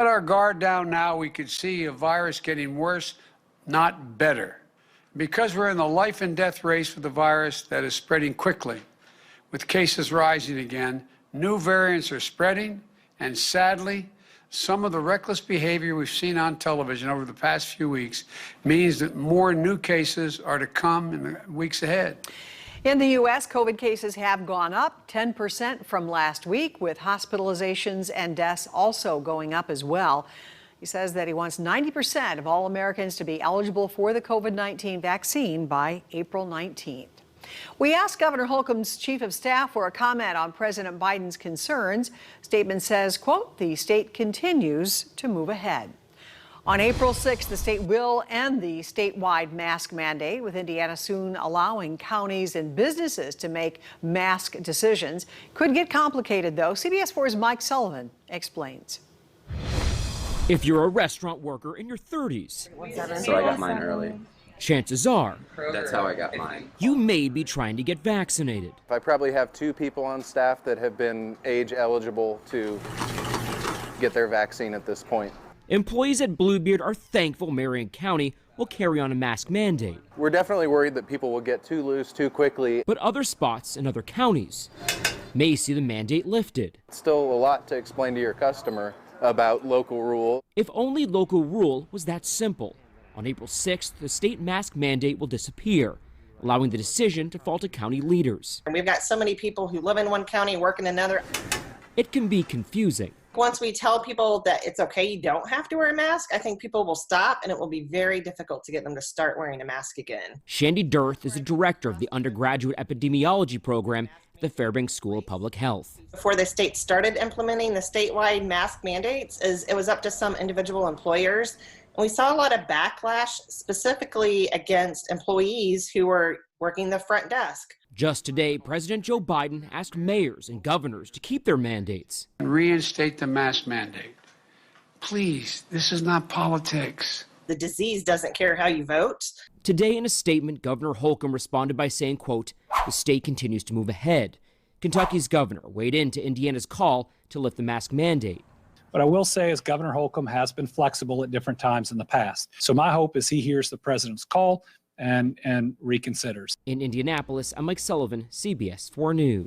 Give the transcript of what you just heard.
Let our guard down now. We could see a virus getting worse, not better. Because we're in the life and death race with the virus that is spreading quickly, with cases rising again, new variants are spreading, and sadly, some of the reckless behavior we've seen on television over the past few weeks means that more new cases are to come in the weeks ahead. In the U.S., COVID cases have gone up 10% from last week, with hospitalizations and deaths also going up as well. He says that he wants 90% of all Americans to be eligible for the COVID-19 vaccine by April 19th. We asked Governor Holcomb's chief of staff for a comment on President Biden's concerns. Statement says, quote, the state continues to move ahead. On April 6th, the state will end the statewide mask mandate, with Indiana soon allowing counties and businesses to make mask decisions. Could get complicated, though. CBS 4's Mike Sullivan explains. If you're a restaurant worker in your 30s, so I got mine early. Chances are That's how I got mine. you may be trying to get vaccinated. I probably have 2 people on staff that have been age eligible to get their vaccine at this point. Employees at Bluebeard are thankful Marion County will carry on a mask mandate. We're definitely worried that people will get too loose too quickly. But other spots in other counties may see the mandate lifted. Still a lot to explain to your customer about local rule. If only local rule was that simple. On April 6th, the state mask mandate will disappear, allowing the decision to fall to county leaders. And we've got so many people who live in one county, work in another. It can be confusing. Once we tell people that it's okay, you don't have to wear a mask, I think people will stop, and it will be very difficult to get them to start wearing a mask again. Shandy Dirth is the director of the undergraduate epidemiology program at the Fairbanks School of Public Health. Before the state started implementing the statewide mask mandates, it was up to some individual employers. And we saw a lot of backlash, specifically against employees who were working the front desk. Just today, President Joe Biden asked mayors and governors to keep their mandates. Reinstate the mask mandate. Please, this is not politics. The disease doesn't care how you vote. Today, in a statement, Governor Holcomb responded by saying, quote, the state continues to move ahead. Kentucky's governor weighed in to Indiana's call to lift the mask mandate. What I will say is Governor Holcomb has been flexible at different times in the past. So my hope is he hears the president's call and reconsiders. In Indianapolis, I'm Mike Sullivan, CBS 4 News.